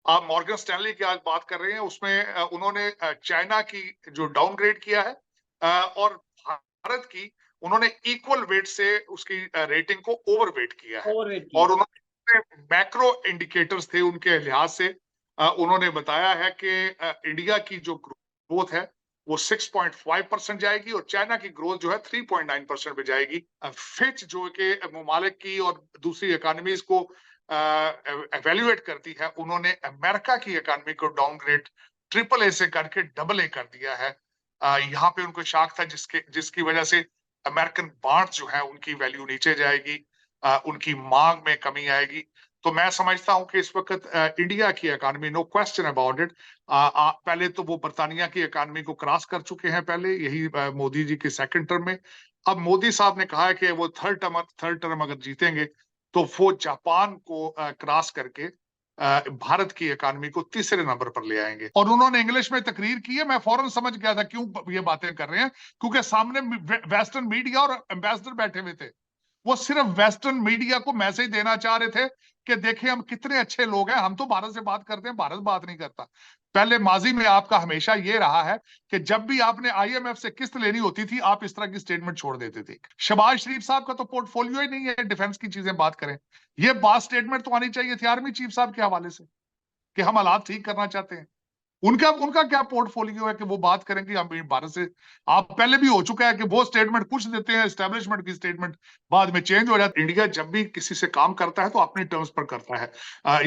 आप Morgan Stanley की आज बात कर रहे हैं, उसमें उन्होंने चाइना की जो डाउनग्रेड किया है और भारत की उन्होंने इक्वल वेट से उसकी रेटिंग को ओवरवेट किया है। ओवरवेट और किया। उन्होंने मैक्रो इंडिकेटर्स थे उनके लिहाज से, उन्होंने बताया है कि इंडिया की जो ग्रोथ है वो 6.5% जाएगी और चाइना की ग्रोथ जो है 3.9% पे जाएगी। फिच जो कि ममालिक की और दूसरी इकोनॉमीज को एवेल्युएट करती है, उन्होंने अमेरिका की इकोनॉमी को डाउनग्रेड ट्रिपल ए से करके डबल ए कर दिया है। यहाँ पे उनको शाख था जिसकी वजह से अमेरिकन बॉन्ड जो है उनकी वैल्यू नीचे जाएगी, उनकी मांग में कमी आएगी। तो मैं समझता हूं कि इस वक्त इंडिया की economy, no question about it, पहले तो वो बर्तानिया की इकोनॉमी को क्रॉस कर चुके हैं पहले, यही मोदी जी के सेकंड टर्म में। अब मोदी साहब ने कहा है कि वो थर्ड टर्म अगर जीतेंगे तो वो जापान को क्रॉस करके भारत की इकोनॉमी को तीसरे नंबर पर ले आएंगे। और उन्होंने इंग्लिश में तकरीर की है, मैं फौरन समझ गया था क्यों ये बातें कर रहे हैं, क्योंकि सामने वेस्टर्न मीडिया और एम्बेसडर बैठे हुए थे। वो सिर्फ वेस्टर्न मीडिया को मैसेज देना चाह रहे थे कि देखिए हम कितने अच्छे लोग हैं, हम तो भारत से बात करते हैं, भारत बात नहीं करता। पहले माजी में आपका हमेशा ये रहा है कि जब भी आपने आईएमएफ से किस्त लेनी होती थी, आप इस तरह की स्टेटमेंट छोड़ देते थे। शहबाज शरीफ साहब का तो पोर्टफोलियो ही नहीं है डिफेंस की चीजें बात करें। ये बात स्टेटमेंट तो आनी चाहिए थी आर्मी चीफ साहब के हवाले से कि हम हालात ठीक करना चाहते हैं। उनका उनका क्या पोर्टफोलियो है कि वो बात करेंगे हम भारत से। आप पहले भी हो चुका है कि वो स्टेटमेंट कुछ देते हैं, एस्टेब्लिशमेंट की स्टेटमेंट बाद में चेंज हो जाती है। इंडिया जब भी किसी से काम करता है तो अपने टर्म्स पर करता है।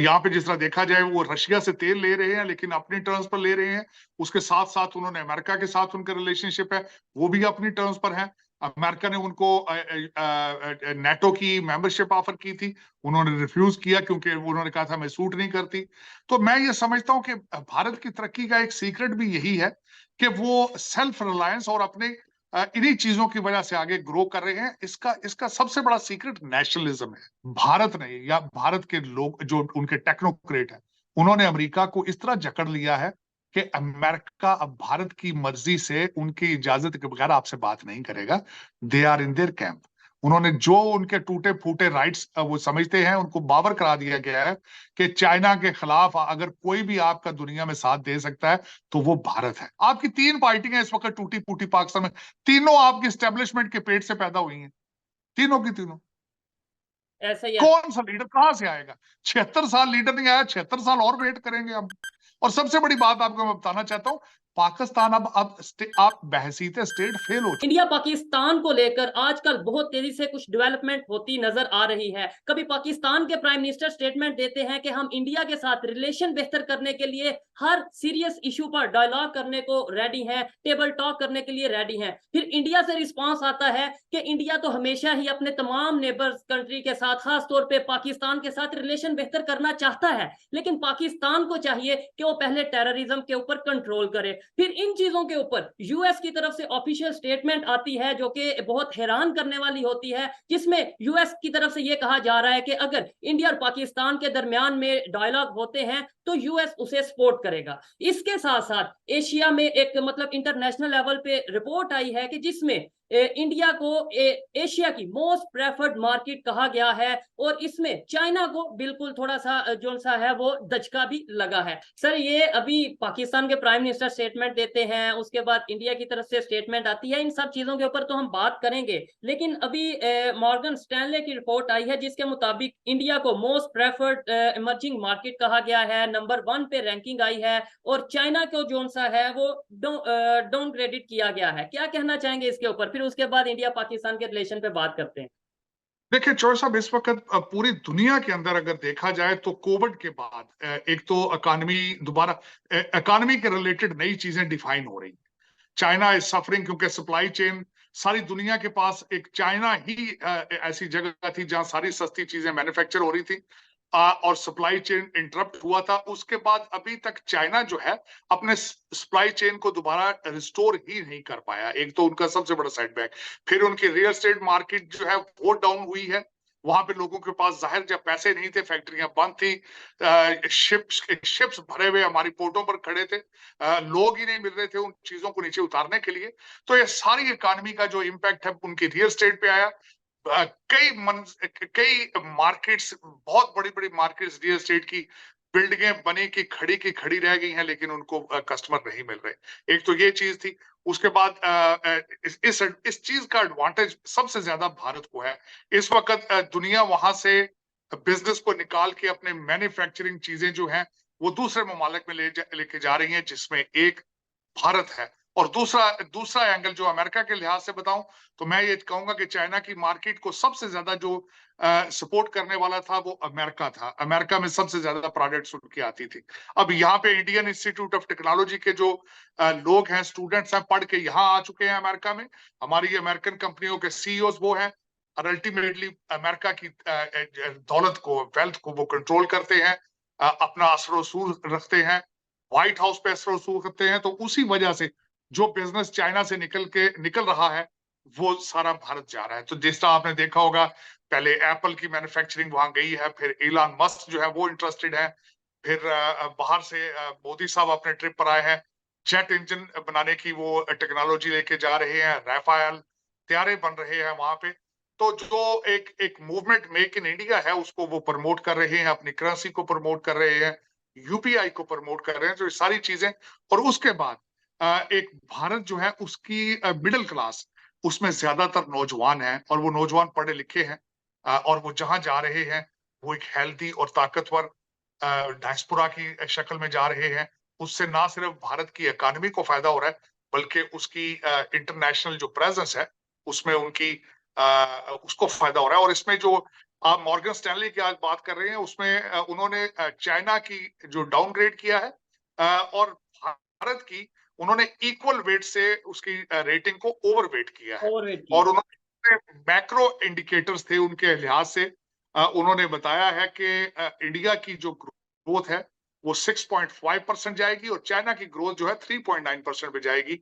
यहाँ पे जिस तरह देखा जाए वो रशिया से तेल ले रहे हैं लेकिन अपने टर्म्स पर ले रहे हैं। उसके साथ साथ उन्होंने अमेरिका के साथ उनका रिलेशनशिप है, वो भी अपनी टर्म्स पर है। अमेरिका ने उनको नेटो की मेंबरशिप ऑफर की थी, उन्होंने रिफ्यूज किया क्योंकि उन्होंने कहा था मैं सूट नहीं करती। तो मैं ये समझता हूं कि भारत की तरक्की का एक सीक्रेट भी यही है कि वो सेल्फ रिलायंस और अपने इन्हीं चीजों की वजह से आगे ग्रो कर रहे हैं। इसका इसका सबसे बड़ा सीक्रेट नेशनलिज्म है। भारत ने या भारत के लोग जो उनके टेक्नोक्रेट हैं, उन्होंने अमेरिका को इस तरह जकड़ लिया है कि अमेरिका अब भारत की मर्जी से उनकी इजाजत के बगैर आपसे बात नहीं करेगा। They are in their camp. उन्होंने जो उनके टूटे फूटे राइट्स वो समझते हैं, उनको बावर करा दिया गया है कि चाइना के खिलाफ अगर कोई भी आपका दुनिया में साथ दे सकता है तो वो भारत है। आपकी तीन पार्टियां इस वक्त टूटी फूटी पाकिस्तान में, तीनों आपकी स्टैब्लिशमेंट के पेट से पैदा हुई हैं, तीनों की तीनों। ऐसा ही है। कौन सा लीडर कहां से आएगा? 76 साल लीडर नहीं आया, 76 साल और वेट करेंगे हम। और सबसे बड़ी बात आपको मैं बताना चाहता हूं, पाकिस्तान अब आप बहसीत स्टेट फेल हो चुका। इंडिया पाकिस्तान को लेकर आजकल बहुत तेजी से कुछ डेवलपमेंट होती नजर आ रही है। कभी पाकिस्तान के प्राइम मिनिस्टर स्टेटमेंट देते हैं कि हम इंडिया के साथ रिलेशन बेहतर करने के लिए हर सीरियस इशू पर डायलॉग करने को रेडी हैं, टेबल टॉक करने के लिए रेडी हैं। फिर इंडिया से रिस्पांस आता है कि इंडिया तो हमेशा ही अपने तमाम नेबर्स कंट्री के साथ, खास तौर पे पाकिस्तान के साथ रिलेशन बेहतर करना चाहता है, लेकिन पाकिस्तान को चाहिए कि वो पहले टेररिज्म के ऊपर कंट्रोल करे। फिर इन चीजों के ऊपर यूएस की तरफ से ऑफिशियल स्टेटमेंट आती है जो कि बहुत हैरान करने वाली होती है, जिसमें यूएस की तरफ से यह कहा जा रहा है कि अगर इंडिया और पाकिस्तान के दरमियान में डायलॉग होते हैं तो यूएस उसे सपोर्ट करेगा। इसके साथ साथ एशिया में एक मतलब इंटरनेशनल लेवल पे रिपोर्ट आई है कि जिसमें इंडिया को एशिया की मोस्ट प्रेफर्ड मार्केट कहा गया है और इसमें चाइना को बिल्कुल थोड़ा सा जो सा है वो दचका भी लगा है। सर, ये अभी पाकिस्तान के प्राइम मिनिस्टर स्टेटमेंट देते हैं, उसके बाद इंडिया की तरफ से स्टेटमेंट आती है, इन सब चीजों के ऊपर तो हम बात करेंगे, लेकिन अभी मॉर्गन स्टैनले की रिपोर्ट आई है जिसके मुताबिक इंडिया को मोस्ट प्रेफर्ड इमर्जिंग मार्केट कहा गया है, नंबर 1 पे रैंकिंग आई है और चाइना को जो सा है वो डाउनग्रेडेड किया गया है। क्या कहना चाहेंगे इसके ऊपर? फिर उसके बाद इंडिया पाकिस्तान के रिलेशन पे बात करते हैं। देखिए चौर साहब, इस वक्त पूरी दुनिया के अंदर अगर देखा जाए तो कोविड के बाद एक तो इकानमी दोबारा, इकानमी के रिलेटेड नई चीजें डिफाइन हो रही। चाइना इज सफरिंग क्योंकि सप्लाई चेन, सारी दुनिया के पास एक चाइना ही ऐसी जगह थी जहां सारी सस्ती चीजें मैन्युफैक्चर हो रही थी, और सप्लाई चेन इंटरप्ट हुआ था। उसके बाद अभी तक चाइना जो है अपने सप्लाई चेन को दोबारा रिस्टोर ही नहीं कर पाया। एक तो उनका सबसे बड़ा सेटबैक। फिर उनकी रियल एस्टेट मार्केट जो है वो डाउन हुई है। वहां पे लोगों के पास जाहिर जब पैसे नहीं थे, फैक्ट्रियां बंद थी, शिप्स भरे हुए हमारी पोर्टों पर खड़े थे, लोग ही नहीं मिल रहे थे उन चीजों को नीचे उतारने के लिए। तो ये सारी इकोनॉमी का जो इम्पैक्ट है उनकी रियल एस्टेट पे आया। कई मार्केट्स, बहुत बड़ी बड़ी मार्केट्स रियल एस्टेट की बिल्डिंगें बनी की खड़ी रह गई हैं, लेकिन उनको कस्टमर नहीं मिल रहे। एक तो ये चीज थी। उसके बाद इस चीज का एडवांटेज सबसे ज्यादा भारत को है। इस वक्त दुनिया वहां से बिजनेस को निकाल के अपने मैन्युफैक्चरिंग चीजें जो हैं वो दूसरे ममालिक में लेके जा रही हैं, जिसमें एक भारत है। और दूसरा दूसरा एंगल जो अमेरिका के लिहाज से बताऊं तो मैं ये कहूंगा कि चाइना की मार्केट को सबसे ज्यादा जो सपोर्ट करने वाला था वो अमेरिका था। अमेरिका में सबसे ज्यादा प्रोडक्ट्स उनकी आती थी। अब यहाँ पे इंडियन इंस्टीट्यूट ऑफ टेक्नोलॉजी के जो लोग हैं, स्टूडेंट्स हैं, पढ़ के यहाँ आ चुके हैं अमेरिका में। हमारी अमेरिकन कंपनियों के सीईओज वो हैं, और अल्टीमेटली अमेरिका की दौलत को, वेल्थ को वो कंट्रोल करते हैं, अपना असर रसूल रखते हैं, व्हाइट हाउस पे असर रसूल करते हैं। तो उसी वजह से जो बिजनेस चाइना से निकल रहा है वो सारा भारत जा रहा है। तो जिस तरह आपने देखा होगा, पहले एप्पल की मैन्युफैक्चरिंग वहां गई है, फिर इलॉन मस्क जो है वो इंटरेस्टेड है, फिर बाहर से मोदी साहब अपने ट्रिप पर आए हैं, जेट इंजन बनाने की वो टेक्नोलॉजी लेके जा रहे हैं, राफेल तैयारे बन रहे हैं वहां पे। तो जो एक मूवमेंट मेक इन इंडिया है उसको वो प्रमोट कर रहे हैं, अपनी करेंसी को प्रमोट कर रहे हैं, यूपीआई को प्रमोट कर रहे हैं। तो ये सारी चीजें, और उसके बाद एक भारत जो है उसकी मिडिल क्लास, उसमें ज्यादातर नौजवान हैं, और वो नौजवान पढ़े लिखे हैं, और वो जहां जा रहे हैं वो एक हेल्दी और ताकतवर डायस्पोरा की शक्ल में जा रहे हैं। उससे ना सिर्फ भारत की इकोनॉमी को फायदा हो रहा है, बल्कि उसकी इंटरनेशनल जो प्रेजेंस है उसमें उनकी उसको फायदा हो रहा है। और इसमें जो आप मॉर्गन स्टैनली की आज बात कर रहे हैं, उसमें उन्होंने चाइना की जो डाउनग्रेड किया है, और भारत की उन्होंने इक्वल वेट से उसकी रेटिंग को ओवरवेट किया है। ओवरवेट किया। और उन्होंने मैक्रो इंडिकेटर्स थे उनके लिहाज से, उन्होंने बताया है कि इंडिया की जो ग्रोथ है वो 6.5% जाएगी, और चाइना की ग्रोथ जो है 3.9% पे जाएगी।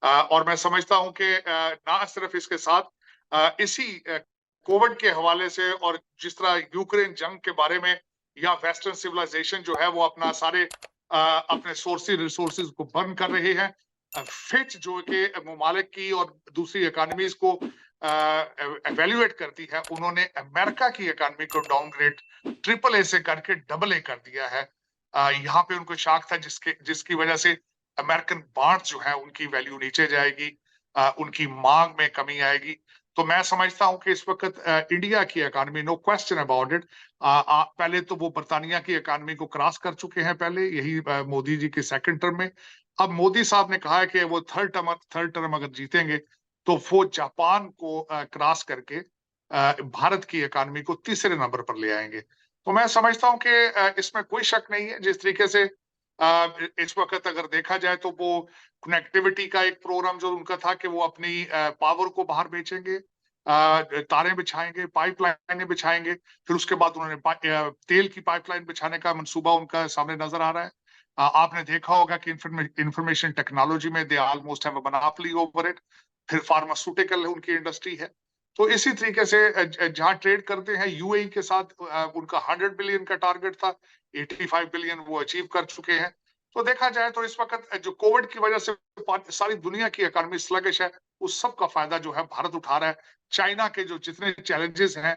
और मैं समझता हूं कि ना सिर्फ इसके साथ इसी कोविड के हवाले से, और जिस तरह यूक्रेन जंग के बारे में, या वेस्टर्न सिविलाइजेशन जो है वो अपना सारे अपने रिसोर्सेज को बर्न कर रहे हैं। फिच जो कि ममालिक की और दूसरी इकोनॉमीज को एवेल्युएट करती है, उन्होंने अमेरिका की इकोनॉमी को डाउनग्रेड AAA से करके AA कर दिया है। यहाँ पे उनको शाख था जिसकी वजह से अमेरिकन बॉन्ड्स जो है उनकी वैल्यू नीचे जाएगी, उनकी मांग में कमी आएगी। तो मैं समझता हूं कि इस वक्त इंडिया की economy, no question about it, पहले तो वो बर्तानिया की इकोनॉमी को क्रॉस कर चुके हैं पहले, यही मोदी जी के सेकंड टर्म में। अब मोदी साहब ने कहा है कि वो थर्ड टर्म अगर जीतेंगे तो वो जापान को क्रॉस करके भारत की इकोनॉमी को तीसरे नंबर पर ले आएंगे। तो मैं समझता हूं कि इसमें कोई शक नहीं है। जिस तरीके से इस वक्त अगर देखा जाए तो वो कनेक्टिविटी का एक प्रोग्राम जो उनका था कि वो अपनी पावर को बाहर बेचेंगे, तारें बिछाएंगे, पाइपलाइनें बिछाएंगे, फिर उसके बाद उन्होंने तेल की पाइपलाइन बिछाने का मंसूबा उनका सामने नजर आ रहा है। आपने देखा होगा कि इंफॉर्मेशन टेक्नोलॉजी में they almost have a monopoly over it. फिर फार्मास्यूटिकल उनकी इंडस्ट्री है। तो इसी तरीके से जहां ट्रेड करते हैं यूएई के साथ, उनका 100 बिलियन का टारगेट था, 85 बिलियन वो अचीव कर चुके हैं। तो देखा जाए तो इस वक्त जो कोविड की वजह से सारी दुनिया की इकोनॉमी स्लगिश है, उस सब का फायदा जो है भारत उठा रहा है। चाइना के जो जितने चैलेंजेस हैं,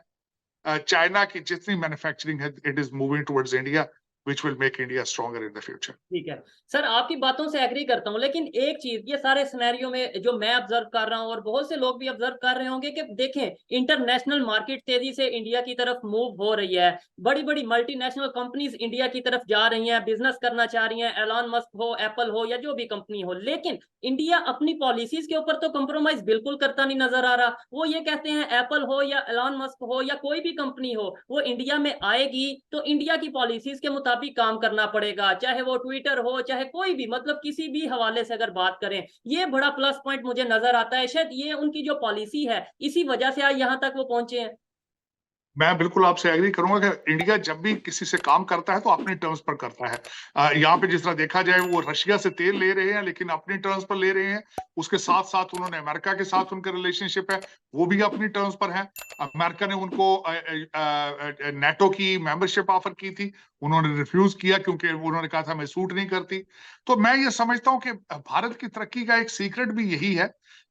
चाइना की जितनी मैन्युफैक्चरिंग है, it is moving towards India, which will make India stronger in the future. ठीक है सर, आपकी बातों से एग्री करता हूं, लेकिन एक चीज ये सारे सिनेरियो में जो मैं ऑब्जर्व कर रहा हूं और बहुत से लोग भी ऑब्जर्व कर रहे होंगे कि देखें इंटरनेशनल मार्केट तेजी से इंडिया की तरफ मूव हो रही है। बड़ी बड़ी मल्टीनेशनल कंपनीज इंडिया की तरफ जा रही हैं, बिजनेस करना चाह रही हैं, एलॉन मस्क हो, एप्पल हो या जो भी कंपनी हो। लेकिन इंडिया अपनी पॉलिसीज के ऊपर तो कंप्रोमाइज बिल्कुल करता नहीं नजर आ रहा। वो ये कहते हैं एप्पल हो या एलॉन मस्क हो या कोई भी कंपनी हो, वो इंडिया में आएगी तो इंडिया की पॉलिसीज के मुताबिक काम करना पड़ेगा, चाहे वो ट्विटर हो चाहे कोई भी, मतलब किसी भी हवाले से अगर बात करें। ये बड़ा प्लस पॉइंट मुझे नजर आता है। शायद ये उनकी जो पॉलिसी है इसी वजह से आज यहाँ तक वो पहुंचे हैं। मैं बिल्कुल आपसे एग्री करूंगा कि इंडिया जब भी किसी से काम करता है तो अपने टर्म्स पर करता है। यहाँ पे जिस तरह देखा जाए वो रशिया से तेल ले रहे हैं लेकिन अपनी टर्म्स पर ले रहे हैं। उसके साथ साथ उन्होंने अमेरिका के साथ उनका रिलेशनशिप है, वो भी अपनी टर्म्स पर है। अमेरिका ने उनको नेटो की मेंबरशिप ऑफर की थी, उन्होंने रिफ्यूज किया क्योंकि उन्होंने कहा था मैं सूट नहीं करती। तो मैं ये समझता हूँ कि भारत की तरक्की का एक सीक्रेट भी यही है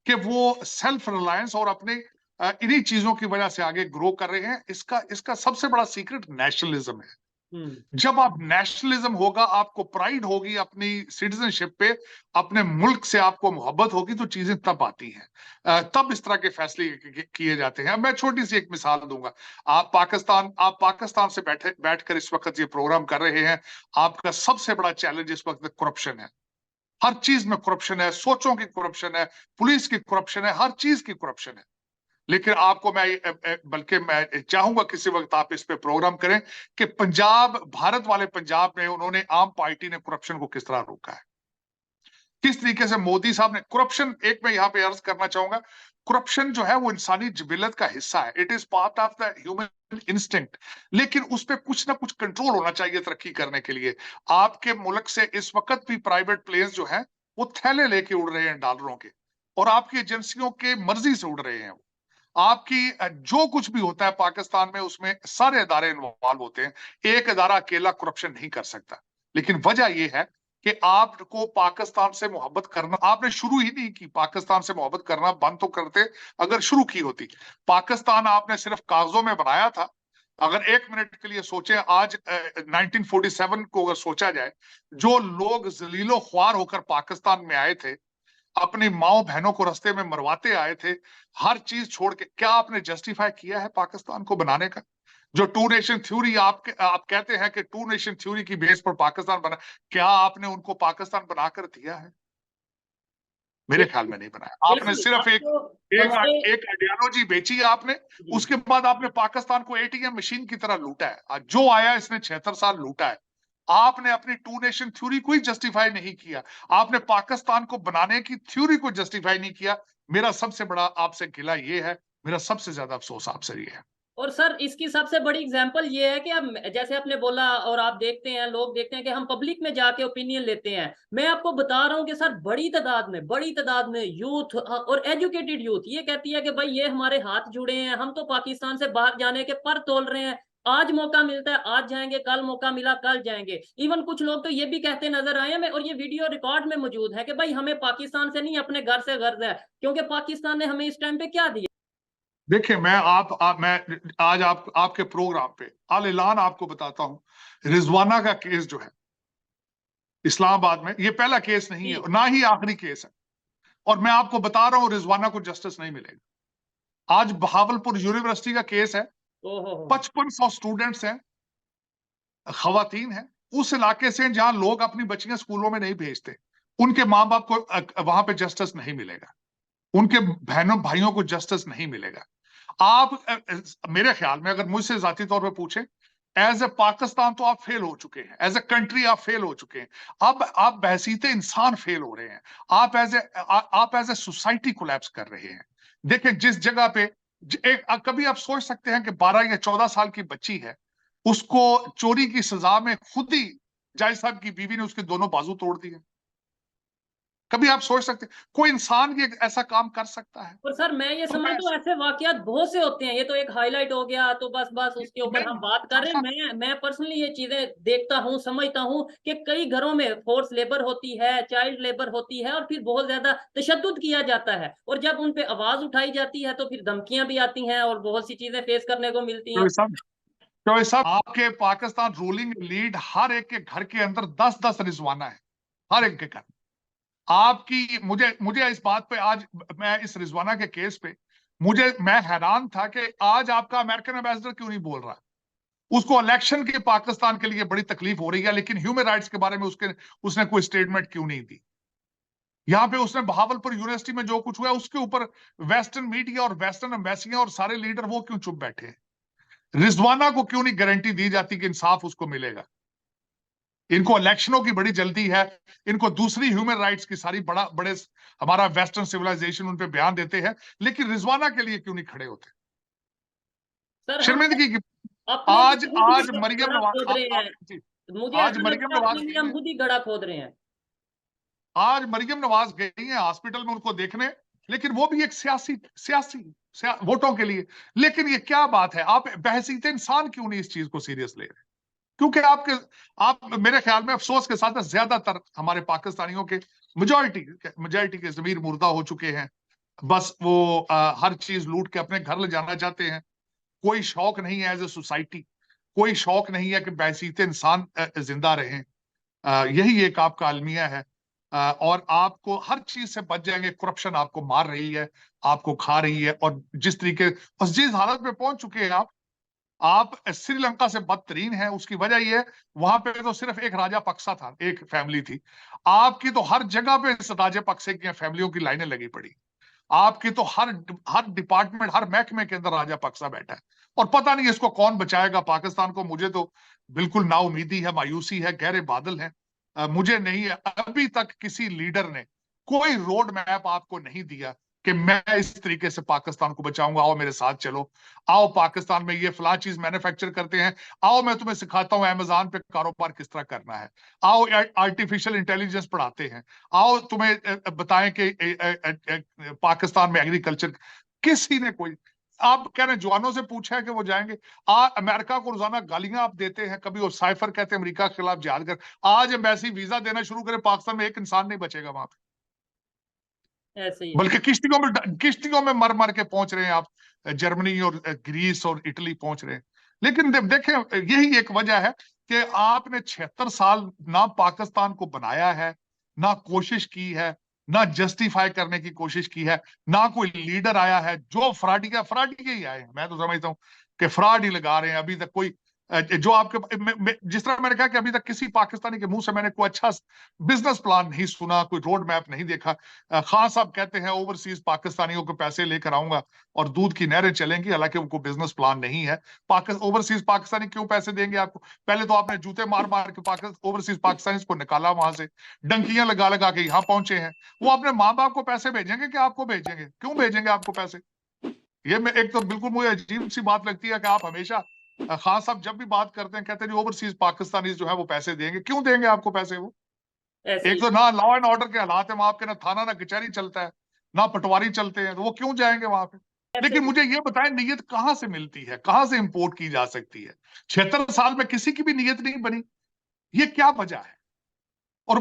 कि वो सेल्फ रिलायंस और अपने इन्हीं चीजों की वजह से आगे ग्रो कर रहे हैं। इसका सबसे बड़ा सीक्रेट नेशनलिज्म है। जब आप नेशनलिज्म होगा, आपको प्राइड होगी अपनी सिटीजनशिप पे, अपने मुल्क से आपको मोहब्बत होगी, तो चीजें तब आती हैं, तब इस तरह के फैसले किए जाते हैं। मैं छोटी सी एक मिसाल दूंगा। आप पाकिस्तान से बैठकर इस वक्त ये प्रोग्राम कर रहे हैं। आपका सबसे बड़ा चैलेंज इस वक्त करप्शन है। हर चीज में करप्शन है, सोचों की करप्शन है, पुलिस की करप्शन है, हर चीज की करप्शन है। लेकिन आपको बल्कि मैं चाहूंगा किसी वक्त आप इस पे प्रोग्राम करें कि पंजाब, भारत वाले पंजाब में उन्होंने, आम पार्टी ने करप्शन को किस तरह रोका है, किस तरीके से मोदी साहब ने करप्शन, एक मैं यहां पे अर्ज करना चाहूंगा, करप्शन जो है वो इंसानी जिबिलत का हिस्सा है। It is part of the human instinct. लेकिन उस पर कुछ ना कुछ कंट्रोल होना चाहिए तरक्की करने के लिए। आपके मुल्क से इस वक्त भी प्राइवेट प्लेन्स जो है वो थैले लेके उड़ रहे हैं डॉलरों के, और आपकी एजेंसियों के मर्जी से उड़ रहे हैं। आपकी जो कुछ भी होता है पाकिस्तान में, उसमें सारे अदारे इन्वॉल्व होते हैं। एक अदारा अकेला करप्शन नहीं कर सकता। लेकिन वजह यह है कि आपको पाकिस्तान से मोहब्बत करना, आपने शुरू ही नहीं की। पाकिस्तान से मोहब्बत करना बंद तो करते अगर शुरू की होती। पाकिस्तान आपने सिर्फ कागजों में बनाया था। अगर एक मिनट के लिए सोचे, आज 1947 को अगर सोचा जाए, जो लोग जलीलो ख्वार होकर पाकिस्तान में आए थे, अपनी माओ बहनों को रास्ते में मरवाते आए थे, हर चीज छोड़ के, क्या आपने जस्टिफाई किया है पाकिस्तान को बनाने का? जो टू नेशन थ्योरी आप कहते हैं कि टू नेशन थ्योरी की बेस पर पाकिस्तान बना, क्या आपने उनको पाकिस्तान बनाकर दिया है? मेरे ख्याल में नहीं बनाया। आपने सिर्फ एक आइडियोलॉजी बेची है आपने। उसके बाद आपने पाकिस्तान को एटीएम मशीन की तरह लूटा है। जो आया इसने 76 साल लूटा है। आपने अपनी टू नेशन थ्योरी को ही जस्टिफाई नहीं किया। आपने पाकिस्तान को बनाने की थ्योरी को जस्टिफाई नहीं किया। मेरा सबसे बड़ा आपसे गिला ये है, मेरा सबसे ज्यादा अफसोस आपसे ये है। और सर इसकी सबसे बड़ी एग्जांपल ये है कि अब जैसे आपने बोला, और आप देखते हैं, लोग देखते हैं कि हम पब्लिक में जाके ओपिनियन लेते हैं। मैं आपको बता रहा हूं कि सर बड़ी तादाद में यूथ और एजुकेटेड यूथ ये कहती है कि भाई ये हमारे हाथ जुड़े हैं, हम तो पाकिस्तान से बाहर जाने के पर तोल रहे हैं। आज मौका मिलता है आज जाएंगे, कल मौका मिला कल जाएंगे। इवन कुछ लोग तो ये भी कहते नजर आए हैं, और ये वीडियो रिकॉर्ड में मौजूद है, कि भाई हमें पाकिस्तान से नहीं अपने घर से गर्ज है, क्योंकि पाकिस्तान ने हमें इस टाइम पे क्या दिया। देखिए, मैं आज आपके प्रोग्राम पे आल ऐलान आपको बताता हूं। रिजवाना का केस जो है इस्लामाबाद में, ये पहला केस नहीं है, ना ही आखिरी केस है। और मैं आपको बता रहा हूं रिजवाना को जस्टिस नहीं मिलेगा। आज बहावलपुर यूनिवर्सिटी का केस है। 5500 स्टूडेंट्स हैं, खवातीन हैं, उस इलाके से जहां लोग अपनी बच्चियां स्कूलों में नहीं भेजते। उनके माँ बाप को वहां पे जस्टिस नहीं मिलेगा। उनके बहनों भाइयों को जस्टिस नहीं मिलेगा। आप मेरे ख्याल में अगर मुझसे जाती तौर पे पूछे, एज ए पाकिस्तान तो आप फेल हो चुके हैं। एज ए कंट्री आप फेल हो चुके हैं। अब आप बहसीत इंसान फेल हो रहे हैं। आप एज ए सोसाइटी कोलैप्स कर रहे हैं। देखिए, जिस जगह पे कभी आप सोच सकते हैं कि 12 या 14 साल की बच्ची है, उसको चोरी की सजा में खुद ही जज साहब की बीवी ने उसके दोनों बाजू तोड़ दिए। कभी आप सोच सकते कोई इंसान ये ऐसा काम कर सकता है? और सर मैं ये समझता हूँ ऐसे वाकयात बहुत से होते हैं, ये तो एक हाईलाइट हो गया, तो बस उसके ऊपर हम बात कर रहे हैं। मैं पर्सनली ये चीजें देखता हूँ, समझता हूँ कि कई घरों में फोर्स लेबर होती है, चाइल्ड लेबर होती है, और फिर बहुत ज्यादा तशद्दुद किया जाता है, और जब उन पे आवाज उठाई जाती है तो फिर धमकियां भी आती हैं और बहुत सी चीजें फेस करने को मिलती हैं। तो सब आपके पाकिस्तान रूलिंग लीड हर एक के घर के अंदर 10-10 रिजवाना है, हर एक के घर। आपकी मुझे मुझे इस बात पे, आज मैं इस रिजवाना के केस पे मैं हैरान था कि आज आपका अमेरिकन एम्बेसडर क्यों नहीं बोल रहा। उसको इलेक्शन के पाकिस्तान के लिए बड़ी तकलीफ हो रही है, लेकिन ह्यूमन राइट्स के बारे में उसने कोई स्टेटमेंट क्यों नहीं दी। यहां पे उसने बहावलपुर यूनिवर्सिटी में जो कुछ हुआ उसके ऊपर वेस्टर्न मीडिया और वेस्टर्न एम्बेसियां और सारे लीडर वो क्यों चुप बैठे हैं? रिजवाना को क्यों नहीं गारंटी दी जाती कि इंसाफ उसको मिलेगा? इनको इलेक्शनों की बड़ी जल्दी है। इनको दूसरी ह्यूमन राइट्स की सारी बड़े हमारा वेस्टर्न सिविलाइजेशन उन पे बयान देते हैं, लेकिन रिजवाना के लिए क्यों नहीं खड़े होते? शर्मिंदगी की। आज मरियम नवाज, मुझे आज ऐसा मरियम लगता है नवाज अपने लिए हम खुद ही गड़ा खोद रहे हैं। आज मरियम नवाज गई है हॉस्पिटल में उनको देखने, लेकिन वो भी एक वोटों के लिए। लेकिन ये क्या बात है, आप बहसीत इंसान क्यों नहीं इस चीज को सीरियस ले रहे? क्योंकि आप मेरे ख्याल में अफसोस के साथ ज्यादातर हमारे पाकिस्तानियों के मेजॉरिटी के ज़मीर मुर्दा हो चुके हैं। बस वो हर चीज लूट के अपने घर ले जाना चाहते हैं। कोई शौक नहीं है एज ए सोसाइटी। कोई शौक नहीं है कि बैसीते इंसान जिंदा रहें। यही एक आपका अलमिया है। और आपको हर चीज से बच जाएंगे। करप्शन आपको मार रही है, आपको खा रही है, और जिस तरीके और जिस हालत में पहुंच चुके हैं आप श्रीलंका से बदतरीन है। उसकी वजह यह है, वहां पे तो सिर्फ एक राजा पक्सा था, एक फैमिली थी। आपकी तो हर जगह पे इस राजा पक्से की फैमिलियों की लाइनें लगी पड़ी। आपकी तो हर हर डिपार्टमेंट, हर महकमे के अंदर राजा पक्सा बैठा है, और पता नहीं इसको कौन बचाएगा पाकिस्तान को। मुझे तो बिल्कुल नाउमीदी है, मायूसी है, गहरे बादल हैं। मुझे नहीं है, अभी तक किसी लीडर ने कोई रोड मैप आपको नहीं दिया कि मैं इस तरीके से पाकिस्तान को बचाऊंगा, आओ मेरे साथ चलो, आओ पाकिस्तान में ये फला चीज मैन्युफैक्चर करते हैं, आओ मैं तुम्हें सिखाता हूं अमेज़न पे कारोबार किस तरह करना है, आओ आर्टिफिशियल इंटेलिजेंस पढ़ाते हैं, आओ तुम्हें बताएं कि पाकिस्तान में एग्रीकल्चर। किसी ने कोई, आप कह रहे हैं जवानों से पूछा है कि वो जाएंगे। अमेरिका को रोजाना गालियां आप देते हैं, कभी वो साइफर कहते हैं अमेरिका के खिलाफ जिहाद कर, आज एम्बेसी वीजा देना शुरू करे, पाकिस्तान में एक इंसान नहीं बचेगा वहां पे। ऐसे ही है। बल्कि किश्तियों में मर मर के पहुंच रहे हैं आप, जर्मनी और ग्रीस और इटली पहुंच रहे हैं। लेकिन देखें, यही एक वजह है कि आपने 76 साल ना पाकिस्तान को बनाया है, ना कोशिश की है, ना जस्टिफाई करने की कोशिश की है, ना कोई लीडर आया है। जो फ्राडी ही आए हैं। मैं तो समझता हूं कि फ्रॉड ही लगा रहे हैं अभी तक। कोई जो आपके जिस तरह मैंने कहा कि अभी तक किसी पाकिस्तानी के मुंह से मैंने कोई अच्छा बिजनेस प्लान नहीं सुना, कोई रोड मैप नहीं देखा। खान साहब कहते हैं ओवरसीज पाकिस्तानियों को पैसे लेकर आऊंगा और दूध की नहरें चलेंगी, हालांकि उनको बिजनेस प्लान नहीं है। ओवरसीज पाकिस्तानी क्यों पैसे देंगे आपको? पहले तो आपने जूते मार मार के ओवरसीज पाकिस्तानी को निकाला वहां से, डंकियां लगा लगा के यहाँ पहुंचे हैं। वो अपने माँ बाप को पैसे भेजेंगे कि आपको भेजेंगे? क्यों भेजेंगे आपको पैसे? ये मैं एक तो बिल्कुल मुझे अजीब सी बात लगती है कि आप हमेशा खान साहब जब भी बात करते हैं कहते हैं ओवरसीज पाकिस्तानी जो है वो पैसे देंगे। क्यों देंगे आपको पैसे वो? ऐसे एक ही तो ना लॉ एंड ऑर्डर के हालात है वहां पे, ना थाना ना कचहरी चलता है, ना पटवारी चलते हैं, तो वो क्यों जाएंगे वहां पे? ऐसे लेकिन ही। मुझे ये बताएं, नीयत कहां से मिलती है, कहां से इंपोर्ट की जा सकती है? 76 साल में किसी की भी नीयत नहीं बनी, ये क्या वजह है? और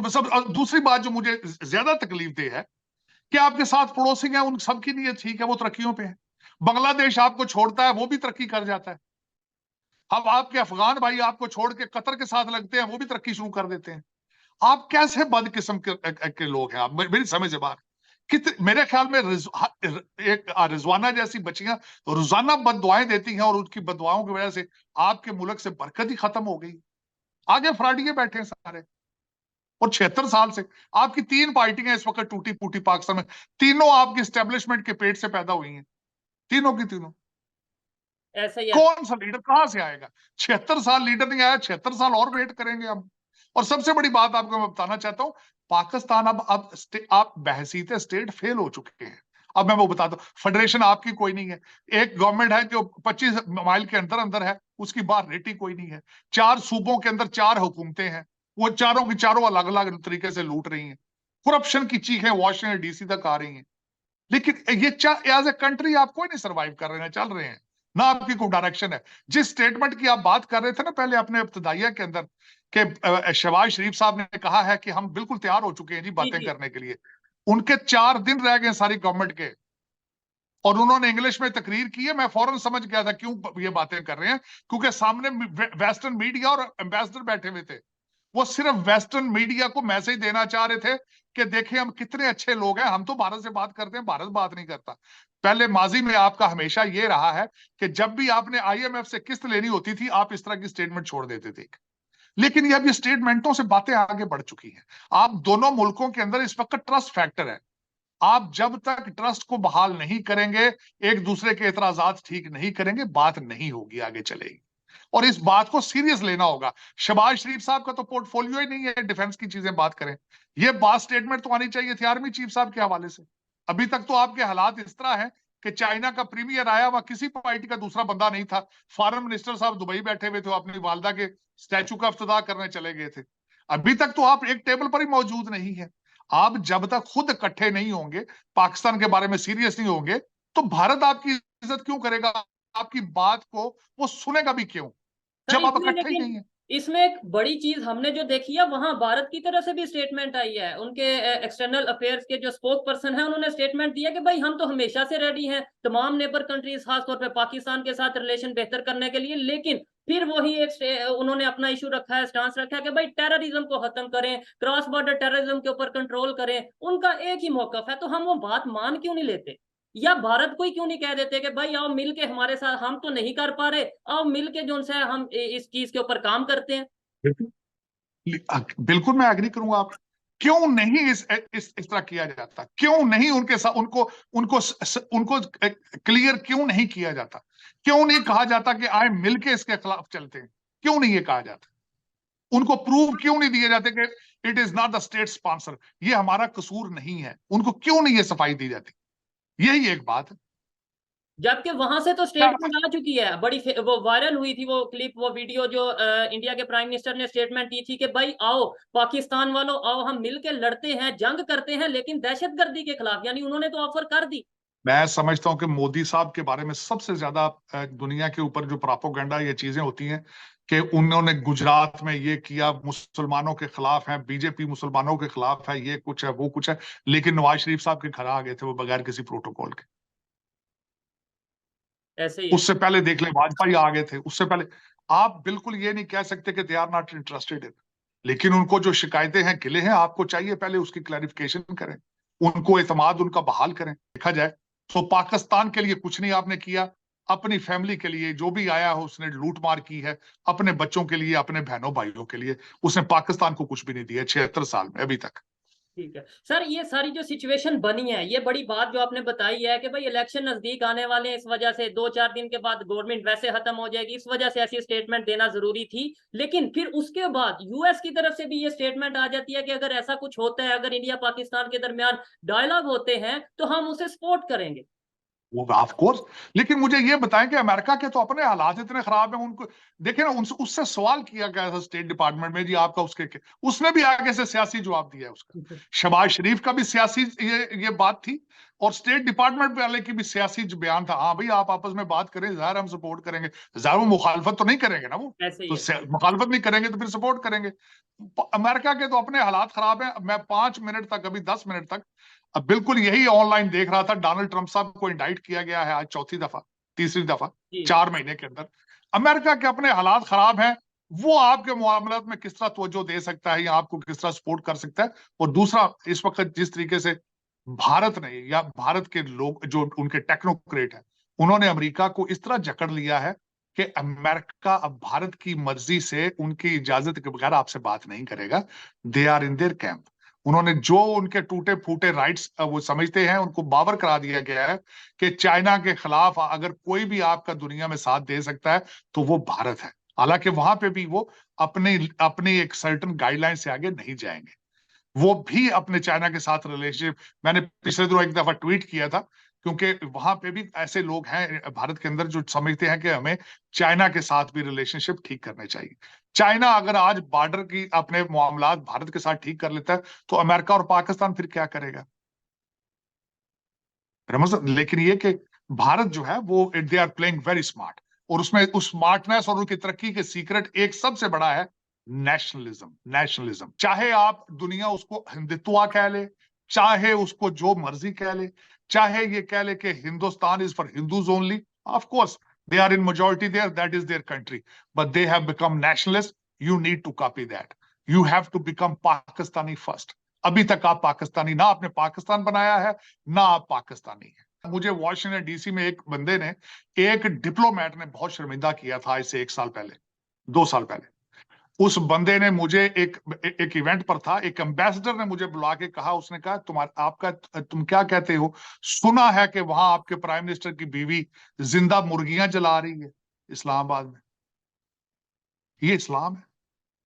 दूसरी बात जो मुझे ज्यादा तकलीफ दे है कि आपके साथ पड़ोसी हैं, उन सबकी नीयत ठीक है, वो तरक्कियों पे है। बांग्लादेश आपको छोड़ता है, वो भी तरक्की कर जाता है। अब आपके अफगान भाई आपको छोड़ के कतर के साथ लगते हैं, वो भी तरक्की शुरू कर देते हैं। आप कैसे बदकिस्म के लोग हैं आप? मेरी समझ से बाहर। मेरे ख्याल में एक रिजवाना जैसी बच्चियां रोजाना बददुआएं देती हैं, और उनकी बददुआओं की वजह से आपके मुल्क से बरकत ही खत्म हो गई। आगे फ्राडिये बैठे हैं सारे, और 76 साल से आपकी 3 पार्टियां इस वक्त टूटी फूटी पाकिस्तान में, तीनों आपकी स्टैब्लिशमेंट के पेट से पैदा हुई हैं, तीनों की तीनों। ऐसे ही है। कौन सा लीडर कहां से आएगा? 76 साल लीडर नहीं आया, 76 साल और वेट करेंगे हम। और सबसे बड़ी बात आपको मैं बताना चाहता हूं, पाकिस्तान अब आप बहसीत स्टेट फेल हो चुके हैं। अब मैं वो बताता हूं, फेडरेशन आपकी कोई नहीं है। एक गवर्नमेंट है जो 25 माइल के अंदर अंदर है, उसकी बाहर रेटी कोई नहीं है। 4 सूबों के अंदर 4 हुकूमतें हैं, वो चारों की चारों अलग अलग तरीके से लूट रही हैं। करप्शन की चीखें वॉशिंगटन डीसी तक आ रही हैं। लेकिन ये एज ए कंट्री आप कोई नहीं सर्वाइव कर रहे हैं, चल रहे हैं ना, आपकी कोई डायरेक्शन है। जिस स्टेटमेंट की आप बात कर रहे थे ना पहले अपने इब्तिदाइया के अंदर, कि शहबाज शरीफ साहब ने कहा है कि हम बिल्कुल तैयार हो चुके हैं जी जी बातें जी। करने के लिए। उनके 4 दिन रह गए सारी गवर्नमेंट के, और उन्होंने इंग्लिश में तकरीर की है। मैं फौरन समझ गया था क्यों ये बातें कर रहे हैं, क्योंकि सामने वेस्टर्न मीडिया और एम्बेसडर बैठे हुए थे। वो सिर्फ वेस्टर्न मीडिया को मैसेज देना चाह रहे थे कि देखिए हम कितने अच्छे लोग हैं, हम तो भारत से बात करते हैं, भारत बात नहीं करता। पहले माजी में आपका हमेशा ये रहा है कि जब भी आपने आईएमएफ से किस्त लेनी होती थी, आप इस तरह की स्टेटमेंट छोड़ देते थे। लेकिन ये अभी स्टेटमेंटों से बातें आगे बढ़ चुकी हैं। आप दोनों मुल्कों के अंदर इस वक्त ट्रस्ट फैक्टर है। आप जब तक ट्रस्ट को बहाल नहीं करेंगे, एक दूसरे के एतराजात ठीक नहीं करेंगे, बात नहीं होगी, आगे चलेगी। और इस बात को सीरियस लेना होगा। शहबाज शरीफ साहब का तो पोर्टफोलियो ही नहीं है डिफेंस की चीजें बात करें। ये बात स्टेटमेंट तो आनी चाहिए थी आर्मी चीफ साहब के हवाले से। अभी तक तो आपके हालात इस तरह हैं कि चाइना का प्रीमियर आया, वहां किसी पार्टी का दूसरा बंदा नहीं था। फॉरेन मिनिस्टर साहब दुबई बैठे हुए थे, अपनी वालदा के स्टैचू का इफ्तिताह करने चले गए थे। अभी तक तो आप एक टेबल पर ही मौजूद नहीं है। आप जब तक खुद इकट्ठे नहीं होंगे, पाकिस्तान के बारे में सीरियस नहीं होंगे, तो भारत आपकी इज्जत क्यों करेगा? आपकी बात को वो सुनेगा भी क्यों, सर जब आप इसमें इकट्ठे ही लेकिन नहीं है? इसमें एक बड़ी चीज हमने जो देखी है, वहां भारत की तरफ से भी स्टेटमेंट आई है। उनके एक्सटर्नल अफेयर्स के जो स्पोक पर्सन है, उन्होंने स्टेटमेंट दिया कि भाई हम तो हमेशा से रेडी हैं तमाम नेबर कंट्रीज खासतौर पे पाकिस्तान के साथ रिलेशन बेहतर करने के लिए, लेकिन फिर वही उन्होंने अपना इशू रखा है, स्टांस रखा है कि भाई टेररिज्म को खत्म करें, क्रॉस बॉर्डर टेररिज्म के ऊपर कंट्रोल करें। उनका एक ही मौकफ है, तो हम वो बात मान क्यों नहीं लेते? या भारत को ही क्यों नहीं कह देते कि भाई आओ मिल के हमारे साथ, हम तो नहीं कर पा रहे, आओ मिल के जो उनसे हम इस चीज के ऊपर काम करते हैं। बिल्कुल मैं एग्री करूंगा आप। क्यों नहीं इस तरह किया जाता? क्यों नहीं उनके साथ उनको उनको उनको क्लियर क्यों नहीं किया जाता? क्यों नहीं कहा जाता कि आए मिलके इसके खिलाफ चलते हैं? क्यों नहीं ये कहा जाता? उनको प्रूव क्यों नहीं दिए जाते कि it is not the state sponsor, ये हमारा कसूर नहीं है? उनको क्यों नहीं ये सफाई दी जाती? यही एक बात है। जबकि वहां से तो स्टेटमेंट आ चुकी है, बड़ी वो वायरल हुई थी वो क्लिप, वो वीडियो जो इंडिया के प्राइम मिनिस्टर ने स्टेटमेंट दी थी कि भाई आओ पाकिस्तान वालों, आओ हम मिलकर लड़ते हैं, जंग करते हैं, लेकिन दहशतगर्दी के खिलाफ। यानी उन्होंने तो ऑफर कर दी। मैं समझता हूं कि मोदी साहब के बारे में सबसे ज्यादा दुनिया के ऊपर जो प्रोपेगेंडा ये चीजें होती हैं कि उन्होंने गुजरात में ये किया, मुसलमानों के खिलाफ है, बीजेपी मुसलमानों के खिलाफ है, ये कुछ है वो कुछ है, लेकिन नवाज शरीफ साहब के घर आ गए थे वो बगैर किसी प्रोटोकॉल के। ऐसे ही है। उससे पहले देख ले वाजपेयी आ गए थे, उससे पहले। आप बिल्कुल ये नहीं कह सकते कि they are not interested in, लेकिन उनको जो शिकायतें हैं, गिले हैं, आपको चाहिए पहले उसकी क्लैरिफिकेशन करें, उनको एतमाद उनका बहाल करें। देखा जाए तो पाकिस्तान के लिए कुछ नहीं आपने किया, अपनी फैमिली के लिए जो भी आया हो उसने लूट मार की है, अपने बच्चों के लिए, अपने बहनों भाइयों के लिए, उसने पाकिस्तान को कुछ भी नहीं दिया 76 साल में अभी तक। ठीक है सर, ये सारी जो सिचुएशन बनी है, ये बड़ी बात जो आपने बताई है कि भाई इलेक्शन नजदीक आने वाले हैं, इस वजह से 2-4 दिन के बाद गवर्नमेंट वैसे खत्म हो जाएगी, इस वजह से ऐसी स्टेटमेंट देना जरूरी थी। लेकिन फिर उसके बाद यूएस की तरफ से भी ये स्टेटमेंट आ जाती है कि अगर ऐसा कुछ होता है, अगर इंडिया पाकिस्तान के दरमियान डायलॉग होते हैं, तो हम उसे सपोर्ट करेंगे। वो ऑफ कोर्स। लेकिन मुझे ये बताएं कि अमेरिका के तो अपने हालात इतने खराब हैं, उनको देखे ना, उससे सवाल किया गया था स्टेट डिपार्टमेंट में, जी आपका उसने भी आगे से सियासी जवाब दिया है उसका। शहबाज शरीफ का भी सियासी ये बात थी, और स्टेट डिपार्टमेंट वाले की भी सियासी बयान था। हाँ भाई आप आपस में बात करें, जाहिर हम सपोर्ट करेंगे, जाहिर वो मुखालफत तो नहीं करेंगे ना, वो ऐसे ही तो है। मुखालफत नहीं करेंगे तो फिर सपोर्ट करेंगे। अमेरिका के तो अपने हालात खराब है। मैं 5 मिनट तक, अभी 10 मिनट तक अब बिल्कुल यही ऑनलाइन देख रहा था, डोनाल्ड ट्रंप साहब को इंडाइट किया गया है आज चौथी दफा, तीसरी दफा जी 4 महीने के अंदर। अमेरिका के अपने हालात खराब हैं, वो आपके मामलात में किस तरह तवज्जो दे सकता है या आपको किस तरह सपोर्ट कर सकता है? और दूसरा, इस वक्त जिस तरीके से भारत ने या भारत के लोग जो उनके टेक्नोक्रेट हैं, उन्होंने अमेरिका को इस तरह जकड़ लिया है कि अमेरिका अब भारत की मर्जी से, उनकी इजाजत के बगैर आपसे बात नहीं करेगा। They are in their camp. उन्होंने जो उनके टूटे फूटे राइट्स वो समझते हैं, उनको बावर करा दिया गया है कि चाइना के खिलाफ अगर कोई भी आपका दुनिया में साथ दे सकता है तो वो भारत है। हालांकि वहां पे भी वो अपने अपनी एक सर्टन गाइडलाइन से आगे नहीं जाएंगे। वो भी अपने चाइना के साथ रिलेशनशिप, मैंने पिछले दिनों एक दफा ट्वीट किया था, क्योंकि वहां पे भी ऐसे लोग हैं भारत के अंदर जो समझते हैं कि हमें चाइना के साथ भी रिलेशनशिप ठीक करने चाहिए। चाइना अगर आज बॉर्डर की अपने मामलात भारत के साथ ठीक कर लेता है तो अमेरिका और पाकिस्तान फिर क्या करेगा? लेकिन ये कि भारत जो है वो they are playing very smart, और उसमें उस स्मार्टनेस और उनकी तरक्की के सीक्रेट एक सबसे बड़ा है नेशनलिज्म। नेशनलिज्म, चाहे आप दुनिया उसको हिंदुत्व कह ले, चाहे उसको जो मर्जी कह ले, चाहे ये कह ले कि Hindustan is for Hindus only, of course they are in majority there, that is their country, but they have become nationalist. You need to copy that, you have to become Pakistani first. अभी तक आप पाकिस्तानी ना, आपने पाकिस्तान बनाया है ना आप पाकिस्तानी है। मुझे वॉशिंगटन डीसी में एक बंदे ने, एक डिप्लोमेट ने बहुत शर्मिंदा किया था इससे 1 साल पहले, 2 साल पहले। उस बंदे ने मुझे एक इवेंट पर था, एक एम्बेसडर ने मुझे बुला के कहा, उसने कहा तुम क्या कहते हो, सुना है कि वहां आपके प्राइम मिनिस्टर की बीवी जिंदा मुर्गियां जला रही है इस्लामाबाद में। ये इस्लाम है?